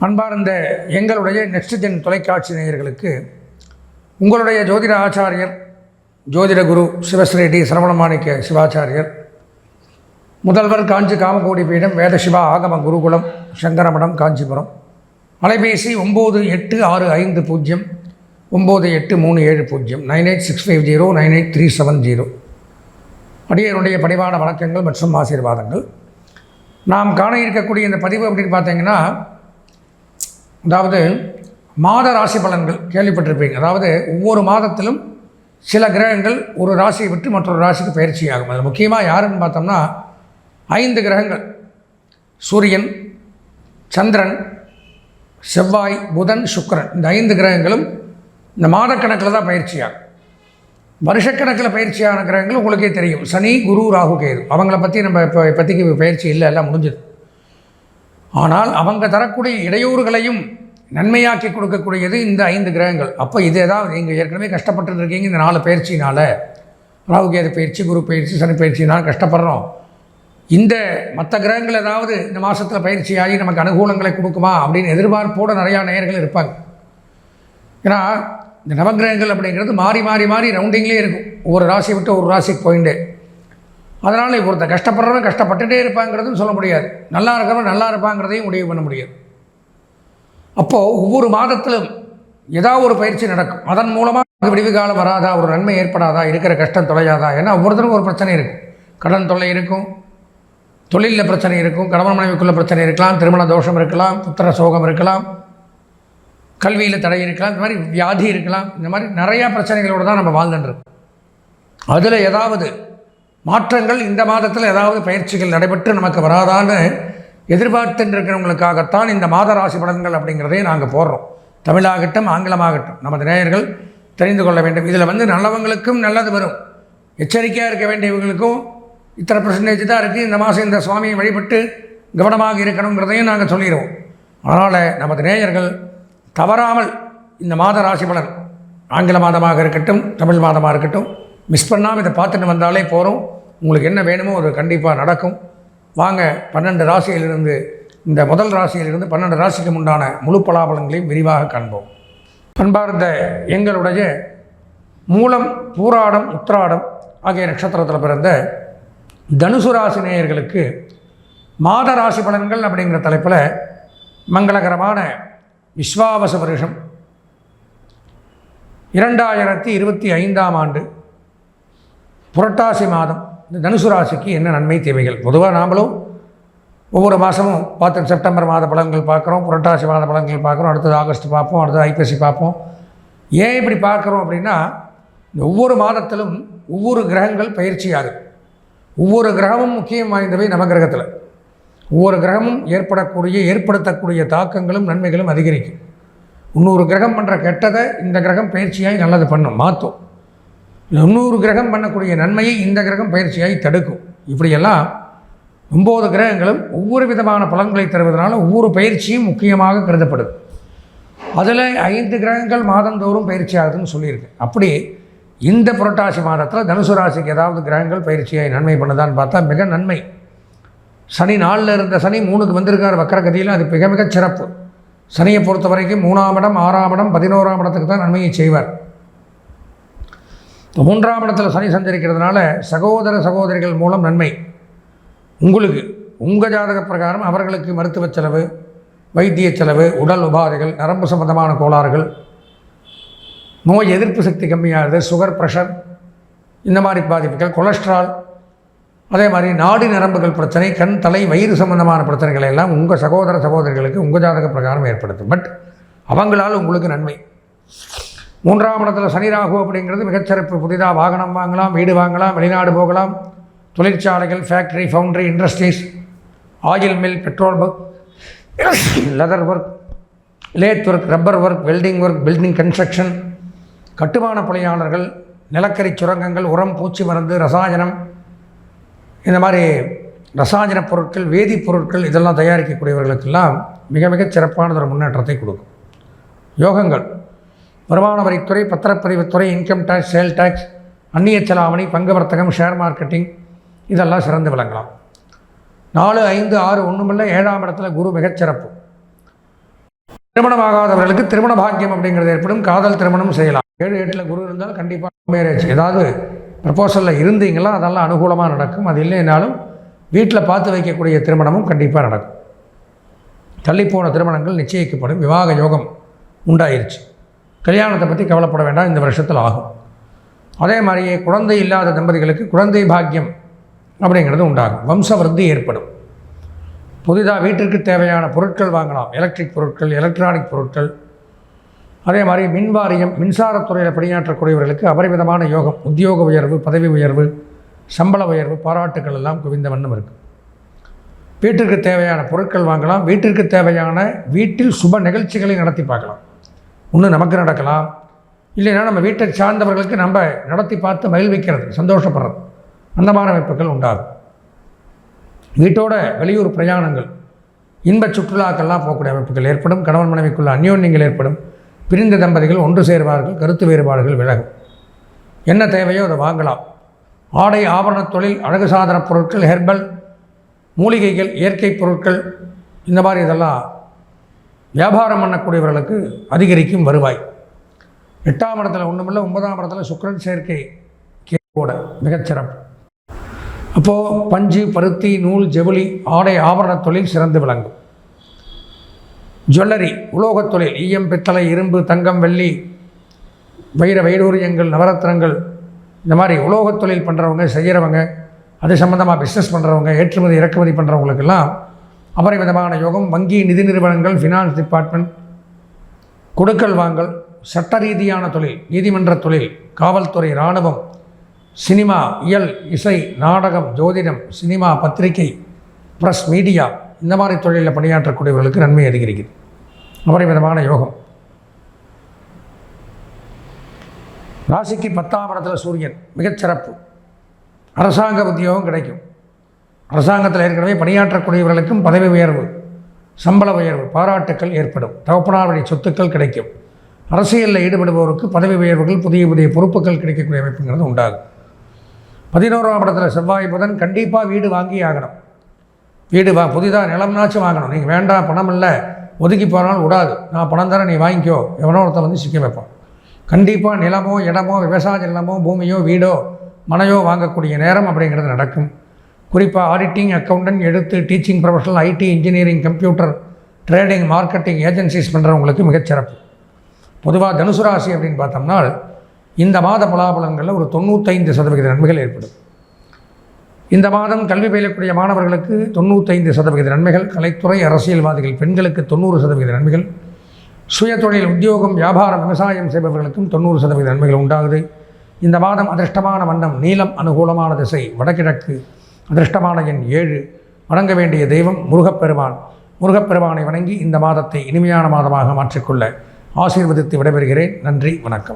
அன்பார்ந்த எங்களுடைய next gen தொலைக்காட்சி நேயர்களுக்கு உங்களுடைய ஜோதிட ஆச்சாரியர் ஜோதிட குரு சிவஸ்ரீ சரவணமாணிக்க சிவாச்சாரியர், முதல்வர் காஞ்சி காமகோடி பீடம் வேதசிவா ஆகம குருகுலம் சங்கரமடம் காஞ்சிபுரம், அலைபேசி 9865098370 9865098370 98370. அடியருடைய பணிவான வணக்கங்கள் மற்றும் ஆசீர்வாதங்கள். நாம் காண இருக்கக்கூடிய இந்த பதிவு அப்படின்னு பார்த்தீங்கன்னா, அதாவது மாத ராசி பலன்கள் கேள்விப்பட்டிருப்பீங்க. அதாவது ஒவ்வொரு மாதத்திலும் சில கிரகங்கள் ஒரு ராசியை விட்டு மற்றொரு ராசிக்கு பயிற்சி ஆகும். அதில் முக்கியமாக யாருன்னு பார்த்தோம்னா 5 கிரகங்கள், சூரியன், சந்திரன், செவ்வாய், புதன், சுக்கிரன், இந்த 5 கிரகங்களும் இந்த மாதக்கணக்கில் தான் பயிற்சி ஆகும். வருஷக்கணக்கில் பயிற்சியான கிரகங்கள் உங்களுக்கே தெரியும். சனி, குரு, ராகு, கேது. அவங்கள பற்றி நம்ம இப்போதைக்கு பயிற்சி இல்லை, எல்லாம் முடிஞ்சது. ஆனால் அவங்க தரக்கூடிய இடையூறுகளையும் நன்மையாக்கி கொடுக்கக்கூடியது இந்த 5 கிரகங்கள். அப்போ இது ஏதாவது நீங்கள் ஏற்கனவே கஷ்டப்பட்டு இருக்கீங்க இந்த 4 பயிற்சினால், ராகு கேது பயிற்சி, குரு பயிற்சி, சனி பயிற்சினால் கஷ்டப்படுறோம். இந்த மற்ற கிரகங்கள் ஏதாவது இந்த மாதத்தில் பயிற்சி ஆகி நமக்கு அனுகூலங்களை கொடுக்குமா அப்படின்னு எதிர்பார்ப்போடு நிறையா நேயர்கள் இருப்பாங்க. ஏன்னா இந்த நவகிரகங்கள் அப்படிங்கிறது மாறி மாறி மாறி ரவுண்டிங்லேயே இருக்கும். ஒவ்வொரு ராசியை விட்டு ஒரு ராசிக்கு போயிட்டு, அதனால் ஒருத்தர் கஷ்டப்படுறவங்க கஷ்டப்பட்டுகிட்டே இருப்பாங்கிறதும் சொல்ல முடியாது, நல்லா இருக்கிறவங்க நல்லா இருப்பாங்கிறதையும் முடிவு பண்ண முடியாது. அப்போது ஒவ்வொரு மாதத்திலும் ஏதாவது ஒரு பயிற்சி நடக்கும். அதன் மூலமாக விடிவு காலம் வராதா, ஒரு நன்மை ஏற்படாதா, இருக்கிற கஷ்டம் தொலையாதா? ஏன்னா ஒவ்வொருத்தருக்கும் ஒரு பிரச்சனை இருக்கும். கடன் தொல்லை இருக்கும், தொழிலில் பிரச்சனை இருக்கும், கணவன் மனைவிக்குள்ள பிரச்சனை இருக்கலாம், திருமண தோஷம் இருக்கலாம், புத்திர சோகம் இருக்கலாம், கல்வியில் தடை இருக்கலாம், இந்த மாதிரி வியாதி இருக்கலாம். இந்த மாதிரி நிறையா பிரச்சனைகளோடு தான் நம்ம வாழ்ந்துட்டுருக்கோம். அதில் ஏதாவது மாற்றங்கள் இந்த மாதத்தில் ஏதாவது பயிற்சிகள் நடைபெற்று நமக்கு வராதான்னு எதிர்பார்த்துட்டு இருக்கிறவங்களுக்காகத்தான் இந்த மாத ராசி பலன்கள் அப்படிங்கிறதே நாங்கள் போடுறோம். தமிழாகட்டும் ஆங்கிலமாகட்டும் நமது நேயர்கள் தெரிந்து கொள்ள வேண்டும். இதில் நல்லவங்களுக்கும் நல்லது வரும், எச்சரிக்கையாக இருக்க வேண்டியவங்களுக்கும் இத்தனை % தான் இருக்குது, இந்த மாதம் இந்த சுவாமியை வழிபட்டு கவனமாக இருக்கணுங்கிறதையும் நாங்கள் சொல்லிடுவோம். அதனால் நமது நேயர்கள் தவறாமல் இந்த மாத ராசி பலன், ஆங்கில மாதமாக இருக்கட்டும் தமிழ் மாதமாக இருக்கட்டும், மிஸ் பண்ணாமல் இதை பார்த்துட்டு வந்தாலே போகிறோம். உங்களுக்கு என்ன வேணுமோ அது கண்டிப்பாக நடக்கும். வாங்க 12 ராசியிலிருந்து, இந்த முதல் ராசியிலிருந்து 12 ராசிக்கு உண்டான முழு பலாபலங்களையும் விரிவாக காண்போம். அன்பார்ந்த எங்களுடைய மூலம், பூராடம், உத்திராடம் ஆகிய நட்சத்திரத்தில் பிறந்த தனுசு ராசி நேயர்களுக்கு மாத ராசி பலன்கள் அப்படிங்கிற தலைப்பில் மங்களகரமான விஸ்வாவச வருஷம் 2025ஆம் ஆண்டு புரட்டாசி மாதம் இந்த தனுசு ராசிக்கு என்ன நன்மை தேவைகள். பொதுவாக நாமளும் ஒவ்வொரு மாதமும் பார்த்து செப்டம்பர் மாத பலன்கள் பார்க்குறோம், புரட்டாசி மாத பலன்கள் பார்க்குறோம், அடுத்தது ஆகஸ்ட் பார்ப்போம், அடுத்தது ஐப்பசி பார்ப்போம். ஏன் இப்படி பார்க்குறோம் அப்படின்னா, இந்த ஒவ்வொரு மாதத்திலும் ஒவ்வொரு கிரகங்கள் பயிற்சி ஆகுது. ஒவ்வொரு கிரகமும் முக்கியம் வாய்ந்தவை. நவகிரகத்தில் ஒவ்வொரு கிரகமும் ஏற்படுத்தக்கூடிய தாக்கங்களும் நன்மைகளும் அதிகரிக்கும். இன்னொரு கிரகம் பண்ணுற கெட்டதை இந்த கிரகம் பயிற்சியாகி நல்லது பண்ணும், மாற்றும். இன்னொரு கிரகம் பண்ணக்கூடிய நன்மையை இந்த கிரகம் பயிற்சியாகி தடுக்கும். இப்படியெல்லாம் 9 கிரகங்களும் ஒவ்வொரு விதமான பலன்களை தருவதனால ஒவ்வொரு பயிற்சியும் முக்கியமாக கருதப்படுது. அதில் 5 கிரகங்கள் மாதந்தோறும் பயிற்சி ஆகுதுன்னு சொல்லியிருக்கு. அப்படி இந்த புரட்டாசி மாதத்தில் தனுசு ராசிக்கு ஏதாவது கிரகங்கள் பயிற்சியாகி நன்மை பண்ணுதான்னு பார்த்தா மிக நன்மை. சனி 4ல் இருந்த சனி 3க்கு வந்திருக்கார் வக்கரகதியில். அது மிக மிகச் சிறப்பு. சனியை பொறுத்த வரைக்கும் 3ஆம் இடம், 6ஆம் இடம், 11ஆம் இடத்துக்கு தான் நன்மையை செய்வார். 3ஆம் இடத்தில் சனி சஞ்சரிக்கிறதுனால சகோதரிகள் மூலம் நன்மை உங்களுக்கு. உங்கள் ஜாதக பிரகாரம் அவர்களுக்கு மருத்துவ செலவு, வைத்திய செலவு, உடல் உபாதைகள், நரம்பு சம்பந்தமான கோளாறுகள், நோய் எதிர்ப்பு சக்தி கம்மியாகுது, சுகர், ப்ரெஷர், இந்த மாதிரி பாதிப்புகள், கொலஸ்ட்ரால், அதே மாதிரி நாடி நரம்புகள் பிரச்சனை, கண், தலை, வயிறு சம்பந்தமான பிரச்சனைகளை எல்லாம் உங்கள் சகோதரிகளுக்கு உங்கள் ஜாதக பிரகாரம் ஏற்படுத்தும். பட் அவங்களால் உங்களுக்கு நன்மை. 3ஆம் இடத்துல சனி ராகு அப்படிங்கிறது மிகச்சிறப்பு. புதிதாக வாகனம் வாங்கலாம், வீடு வாங்கலாம், வெளிநாடு போகலாம், தொழிற்சாலைகள், factory, foundry, industries, oil mill, petrol work, leather work, lathe work, rubber work, welding work, building construction, கட்டுமான பணியாளர்கள், நிலக்கரி சுரங்கங்கள், உரம், பூச்சி மருந்து, ரசாயனம், இந்த மாதிரி ரசாயன பொருட்கள், வேதிப்பொருட்கள் இதெல்லாம் தயாரிக்கக்கூடியவர்களுக்கெல்லாம் மிக மிகச் சிறப்பானது ஒரு முன்னேற்றத்தை கொடுக்கும். யோகங்கள், வருமான வரித்துறை, பத்திரப்பதிவுத்துறை, இன்கம் டேக்ஸ், சேல் டேக்ஸ், அந்நிய செலாவணி, பங்கு வர்த்தகம், ஷேர் மார்க்கெட்டிங் இதெல்லாம் சிறந்து விளங்கலாம். 4, 5, 6 ஒன்றுமில்லை 7ஆம் இடத்துல குரு மிகச்சிறப்பு. திருமணமாகாதவர்களுக்கு திருமண பாக்கியம் அப்படிங்கிறது ஏற்படும். காதல் திருமணம் செய்யலாம். 7-8 குரு இருந்தால் கண்டிப்பாக மேரேஜ். ஏதாவது ப்ரப்போசலில் இருந்தீங்களா அதெல்லாம் அனுகூலமாக நடக்கும். அது இல்லைனாலும் வீட்டில் பார்த்து வைக்கக்கூடிய திருமணமும் கண்டிப்பாக நடக்கும். தள்ளிப்போன திருமணங்கள் நிச்சயிக்கப்படும். விவாக யோகம் உண்டாயிருச்சு. கல்யாணத்தை பற்றி கவலைப்பட வேண்டாம், இந்த வருஷத்தில் ஆகும். அதே மாதிரியே குழந்தை இல்லாத தம்பதிகளுக்கு குழந்தை பாக்கியம் அப்படிங்கிறது உண்டாகும். வம்ச விருத்தி ஏற்படும். புதிதாக வீட்டிற்கு தேவையான பொருட்கள் வாங்கலாம். எலக்ட்ரிக் பொருட்கள், எலக்ட்ரானிக் பொருட்கள். அதே மாதிரி மின்வாரியம், மின்சாரத்துறையில் பணியாற்றக்கூடியவர்களுக்கு அபரிமிதமான யோகம். உத்தியோக உயர்வு, பதவி உயர்வு, சம்பள உயர்வு, பாராட்டுக்கள் எல்லாம் குவிந்த வண்ணம் இருக்குது. வீட்டிற்கு தேவையான பொருட்கள் வாங்கலாம். வீட்டிற்கு தேவையான வீட்டில் சுப நிகழ்ச்சிகளை நடத்தி பார்க்கலாம். ஒன்று நமக்கு நடக்கலாம், இல்லைன்னா நம்ம வீட்டை சார்ந்தவர்களுக்கு நம்ம நடத்தி பார்த்து மகிழ்விக்கிறது, சந்தோஷப்படுறது, அந்த மாதிரி அமைப்புகள் உண்டாகும். வீட்டோட வெளியூர் பிரயாணங்கள், இன்ப சுற்றுலாக்கள்லாம் போகக்கூடிய அமைப்புகள் ஏற்படும். கணவன் மனைவிக்குள்ள அந்யோன்யங்கள் ஏற்படும். பிரிந்த தம்பதிகள் ஒன்று சேர்வார்கள். கருத்து வேறுபாடுகள் விலகும். என்ன தேவையோ அதை வாங்கலாம். ஆடை ஆபரண தொழில், அழகு சாதன பொருட்கள், ஹெர்பல், மூலிகைகள், இயற்கை பொருட்கள், இந்த மாதிரி இதெல்லாம் வியாபாரம் பண்ணக்கூடியவர்களுக்கு அதிகரிக்கும் வருவாய். 8ஆம் இடத்துல ஒன்றுமில்லை, 9ஆம் இடத்துல சுக்கிரன் சேர்க்கை கேட்கோட மிகச்சிறப்பு. அப்போது பஞ்சு, பருத்தி, நூல், ஜவுளி, ஆடை ஆபரண தொழில் சிறந்து விளங்கும். ஜுவல்லரி, உலோகத் தொழில், ஈயம், பித்தளை, இரும்பு, தங்கம், வெள்ளி, வைர வைடூரியங்கள், நவரத்னங்கள், இந்த மாதிரி உலோகத் தொழில் பண்ணுறவங்க, செய்கிறவங்க, அது சம்மந்தமாக பிஸ்னஸ் பண்ணுறவங்க, ஏற்றுமதி இறக்குமதி பண்ணுறவங்களுக்கெல்லாம் அபரிமிதமான யோகம். வங்கி, நிதி நிறுவனங்கள், ஃபினான்ஸ் டிபார்ட்மெண்ட், கொடுக்கல் வாங்கல், சட்ட ரீதியான தொழில், நீதிமன்ற தொழில், காவல்துறை, இராணுவம், சினிமா, இயல், இசை, நாடகம், ஜோதிடம், சினிமா, பத்திரிகை, ப்ரெஸ், மீடியா, இந்த மாதிரி தொழிலில் பணியாற்றக்கூடியவர்களுக்கு நன்மை அதிகரிக்குது. அபரிமிதமான யோகம். ராசிக்கு 10ஆம் இடத்துல சூரியன் மிகச்சிறப்பு. அரசாங்க உத்தியோகம் கிடைக்கும். அரசாங்கத்தில் ஏற்கனவே பணியாற்றக்கூடியவர்களுக்கும் பதவி உயர்வு, சம்பள உயர்வு, பாராட்டுக்கள் ஏற்படும். தகப்பனார் வழி சொத்துக்கள் கிடைக்கும். அரசியலில் ஈடுபடுபவருக்கு பதவி உயர்வுகள், புதிய புதிய பொறுப்புகள் கிடைக்கக்கூடிய அமைப்புங்கிறது உண்டாகும். 11ஆம் இடத்துல செவ்வாய் புதன். கண்டிப்பாக வீடு வாங்கி ஆகணும். வீடு புதிதாக நிலம்னாச்சும் வாங்கணும். நீங்கள் வேண்டாம், பணம் இல்லை, ஒதுக்கி போனாலும் விடாது. நான் பணம் தரேன், நீ வாங்கிக்கோ, எவனோ ஒருத்தர் வந்து சிக்க வைப்பான். கண்டிப்பாக நிலமோ, இடமோ, விவசாய நிலமோ, பூமியோ, வீடோ, மனையோ வாங்கக்கூடிய நேரம் அப்படிங்கிறது நடக்கும். குறிப்பாக ஆடிட்டிங், அக்கௌண்டன்ட், எழுத்து, teaching professional, IT, engineering, computer, trading, marketing agencies பண்ணுறவங்களுக்கு மிகச்சிறப்பு. பொதுவாக தனுசு ராசி அப்படின்னு பார்த்தோம்னா இந்த மாத பலாபலங்களில் ஒரு 95% நன்மைகள் ஏற்படும். இந்த மாதம் கல்வி பயிலக்கூடிய மாணவர்களுக்கு 95% நன்மைகள். கலைத்துறை, அரசியல்வாதிகள், பெண்களுக்கு 90% நன்மைகள். சுயதொழில், உத்தியோகம், வியாபாரம், விவசாயம் செய்பவர்களுக்கும் 90% நன்மைகள் உண்டாகுது. இந்த மாதம் அதிர்ஷ்டமான வண்ணம் நீலம். அனுகூலமான திசை வடகிழக்கு. அதிர்ஷ்டமான எண் 7. வணங்க வேண்டிய தெய்வம் முருகப்பெருமான். முருகப்பெருமானை வணங்கி இந்த மாதத்தை இனிமையான மாதமாக மாற்றிக்கொள்ள ஆசீர்வதித்து விடைபெறுகிறேன். நன்றி, வணக்கம்.